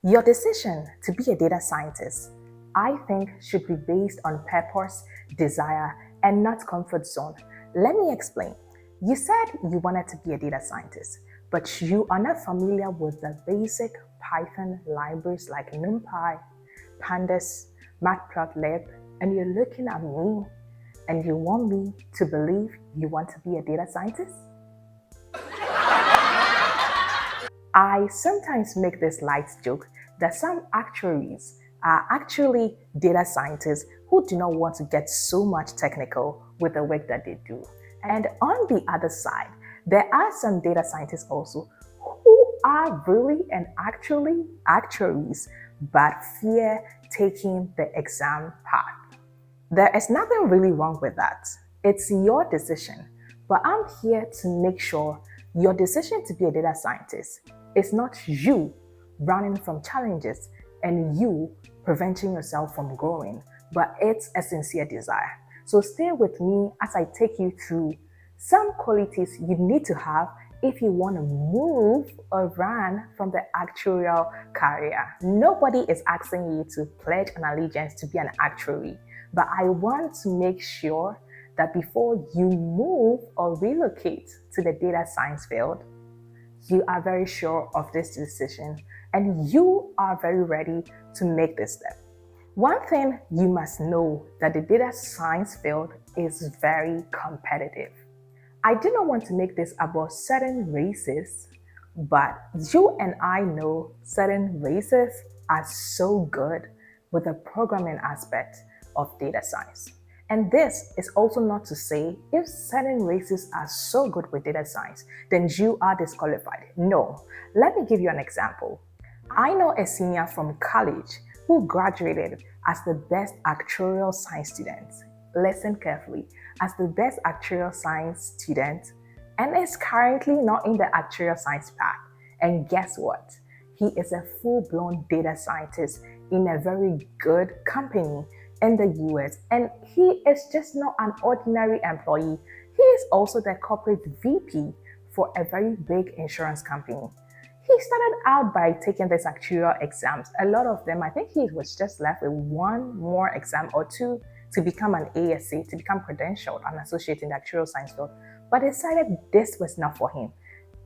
Your decision to be a data scientist, I think, should be based on purpose, desire, and not comfort zone. Let me explain. You said you wanted to be a data scientist, but you are not familiar with the basic Python libraries like NumPy, Pandas, Matplotlib, and you're looking at me and you want me to believe you want to be a data scientist? I sometimes make this light joke that some actuaries are actually data scientists who do not want to get so much technical with the work that they do. And on the other side, there are some data scientists also who are really and actually actuaries but fear taking the exam path. There is nothing really wrong with that. It's your decision. But I'm here to make sure your decision to be a data scientist is not you running from challenges and you preventing yourself from growing, but it's a sincere desire. So stay with me as I take you through some qualities you need to have if you want to move or run from the actuarial career. Nobody is asking you to pledge an allegiance to be an actuary, but I want to make sure that before you move or relocate to the data science field, you are very sure of this decision and you are very ready to make this step. One thing you must know that the data science field is very competitive. I do not want to make this about certain races, but you and I know certain races are so good with the programming aspect of data science. And this is also not to say if certain races are so good with data science, then you are disqualified. No. Let me give you an example. I know a senior from college who graduated as the best actuarial science student. Listen carefully, as the best actuarial science student, and is currently not in the actuarial science path. And guess what? He is a full-blown data scientist in a very good company in the US, and he is just not an ordinary employee. He is also the corporate VP for a very big insurance company. He started out by taking these actuarial exams. A lot of them, I think he was just left with one more exam or two to become an ASA, to become credentialed and associate in the actuarial science field, but decided this was not for him.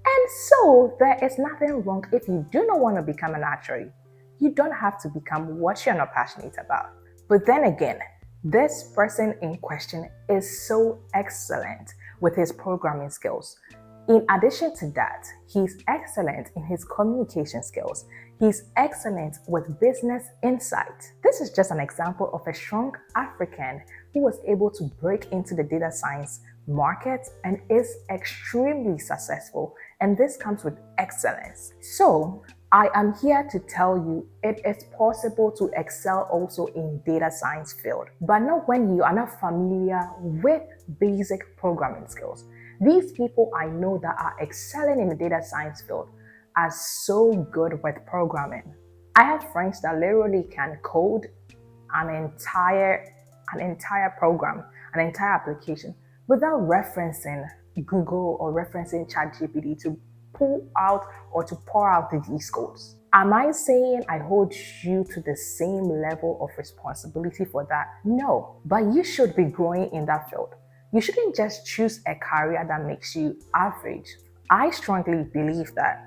And so there is nothing wrong if you do not want to become an actuary. You don't have to become what you're not passionate about. But then again, this person in question is so excellent with his programming skills. In addition to that, he's excellent in his communication skills. He's excellent with business insight. This is just an example of a strong African who was able to break into the data science market and is extremely successful. And this comes with excellence. So, I am here to tell you it is possible to excel also in data science field, but not when you are not familiar with basic programming skills. These people I know that are excelling in the data science field are so good with programming. I have friends that literally can code an entire program, an entire application without referencing Google or referencing ChatGPT to pull out or to pour out these codes. Am I saying I hold you to the same level of responsibility for that? No, but you should be growing in that field. You shouldn't just choose a career that makes you average. I strongly believe that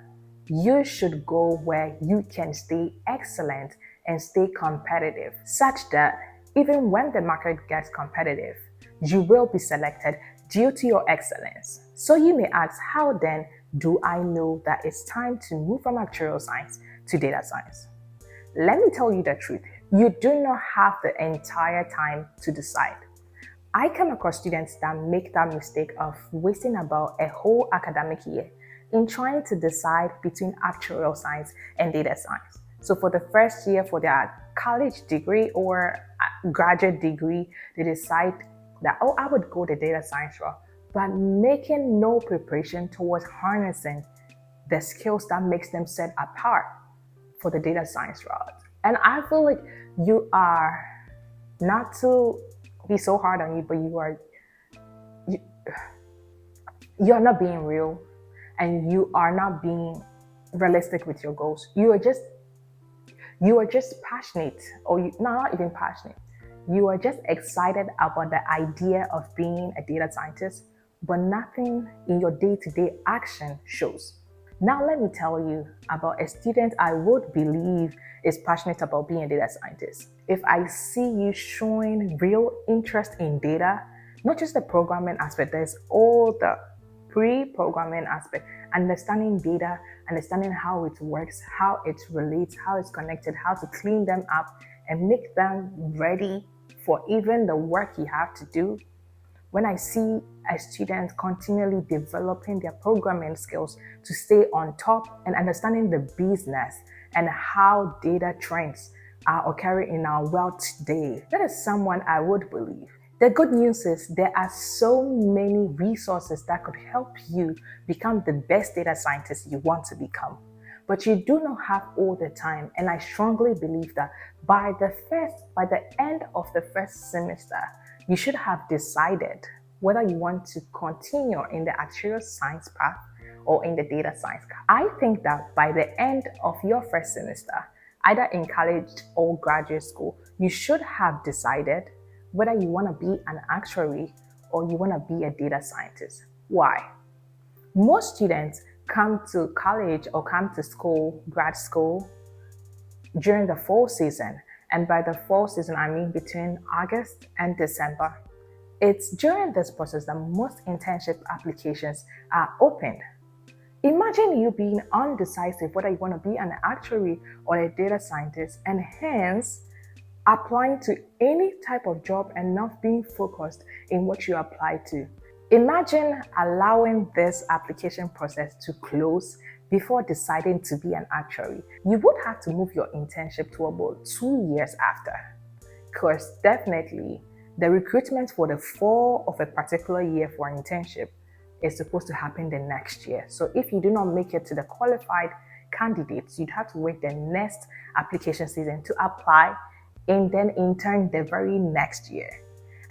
you should go where you can stay excellent and stay competitive, such that even when the market gets competitive, you will be selected due to your excellence. So you may ask, how then do I know that it's time to move from actuarial science to data science? Let me tell you the truth. You do not have the entire time to decide. I come across students that make that mistake of wasting about a whole academic year in trying to decide between actuarial science and data science. So for the first year for their college degree or graduate degree, they decide that, oh, I would go the data science route, but making no preparation towards harnessing the skills that makes them set apart for the data science route. And I feel like you are, not to be so hard on you, but you're not being real and you are not being realistic with your goals. You are just You are just passionate, or no, not even passionate. You are just excited about the idea of being a data scientist, but nothing in your day to day action shows. Now, let me tell you about a student I would believe is passionate about being a data scientist. If I see you showing real interest in data, not just the programming aspect, there's all the pre-programming aspect, understanding data, understanding how it works, how it relates, how it's connected, how to clean them up and make them ready for even the work you have to do. When I see a student continually developing their programming skills to stay on top and understanding the business and how data trends are occurring in our world today, that is someone I would believe. The good news is there are so many resources that could help you become the best data scientist you want to become. But you do not have all the time, and I strongly believe that by the end of the first semester, you should have decided whether you want to continue in the actuarial science path or in the data science path. I think that by the end of your first semester, either in college or graduate school, you should have decided whether you want to be an actuary or you want to be a data scientist. Why? Most students come to college or come to school, grad school, during the fall season. And by the fall season, I mean between August and December. It's during this process that most internship applications are opened. Imagine you being undecisive whether you want to be an actuary or a data scientist, and hence applying to any type of job and not being focused in what you apply to. Imagine allowing this application process to close before deciding to be an actuary. You would have to move your internship to about 2 years after, because definitely the recruitment for the fall of a particular year for an internship is supposed to happen the next year. So if you do not make it to the qualified candidates, you'd have to wait the next application season to apply and then intern the very next year.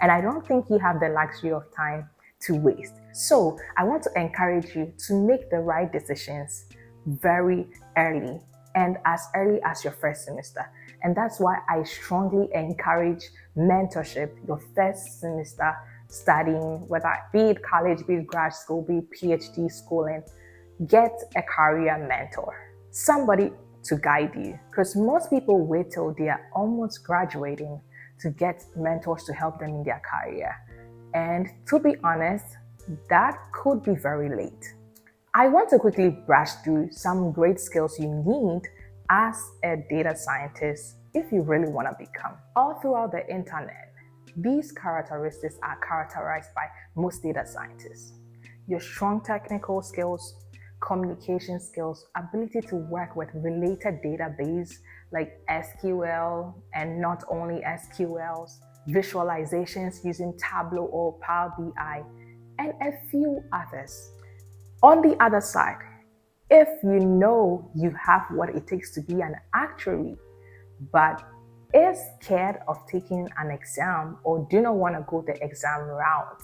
And I don't think you have the luxury of time to waste. So I want to encourage you to make the right decisions very early and as early as your first semester. And that's why I strongly encourage mentorship your first semester studying, whether be it college, be it grad school, be it PhD schooling. Get a career mentor, somebody to guide you, because most people wait till they are almost graduating to get mentors to help them in their career. And to be honest, that could be very late. I want to quickly brush through some great skills you need as a data scientist if you really want to become. All throughout the internet, these characteristics are characterized by most data scientists. Your strong technical skills, communication skills, ability to work with related database like SQL and not only SQLs, visualizations using Tableau or Power BI, and a few others. On the other side, if you know you have what it takes to be an actuary, but is scared of taking an exam or do not want to go the exam route,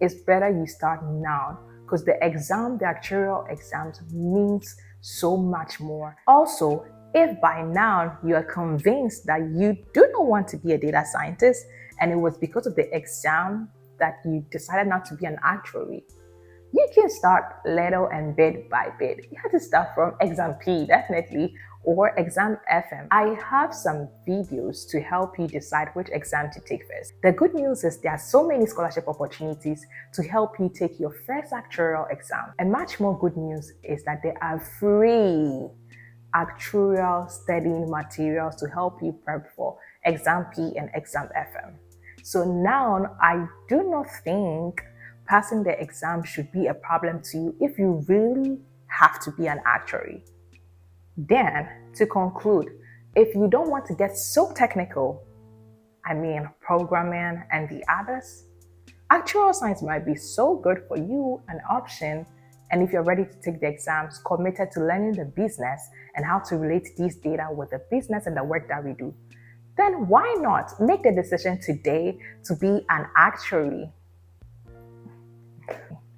it's better you start now, because the actuarial exams means so much more. Also, if by now you are convinced that you do not want to be a data scientist and it was because of the exam that you decided not to be an actuary, you can start little and bit by bit. You have to start from exam P, definitely, or exam FM. I have some videos to help you decide which exam to take first. The good news is there are so many scholarship opportunities to help you take your first actuarial exam. And much more good news is that there are free actuarial studying materials to help you prep for exam P and exam FM. So now I do not think passing the exam should be a problem to you if you really have to be an actuary. Then, to conclude, if you don't want to get so technical, I mean programming and the others, actuarial science might be so good for you, an option. And if you're ready to take the exams, committed to learning the business and how to relate these data with the business and the work that we do, then why not make the decision today to be an actuary?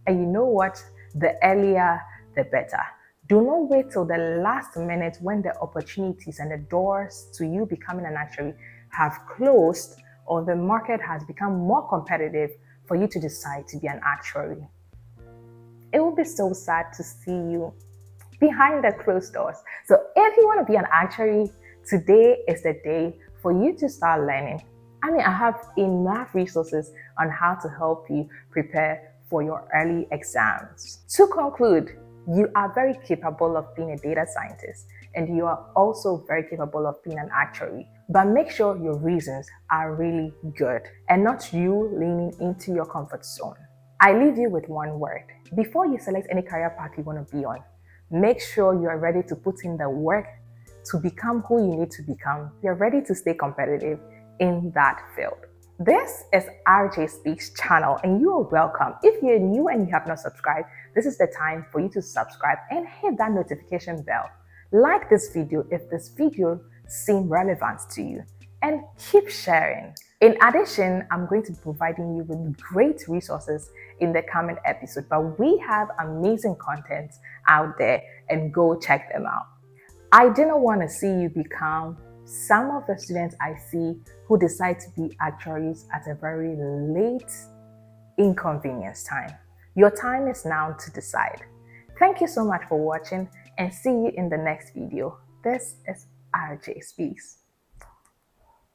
And you know what? The earlier, the better. Do not wait till the last minute when the opportunities and the doors to you becoming an actuary have closed or the market has become more competitive for you to decide to be an actuary. It will be so sad to see you behind the closed doors. So if you want to be an actuary, today is the day for you to start learning. I have enough resources on how to help you prepare for your early exams. To conclude, you are very capable of being a data scientist and you are also very capable of being an actuary. But make sure your reasons are really good and not you leaning into your comfort zone. I leave you with one word. Before you select any career path you want to be on, make sure you are ready to put in the work to become who you need to become. You're ready to stay competitive in that field. This is RJ Speaks channel and you are welcome. If you're new and you have not subscribed, this is the time for you to subscribe and hit that notification bell. Like this video if this video seemed relevant to you and keep sharing. In addition, I'm going to be providing you with great resources in the coming episode, but we have amazing content out there and go check them out. I didn't want to see you become some of the students I see who decide to be actuaries at a very late, inconvenience time. Your time is now to decide. Thank you so much for watching and see you in the next video. This is RJ Speaks.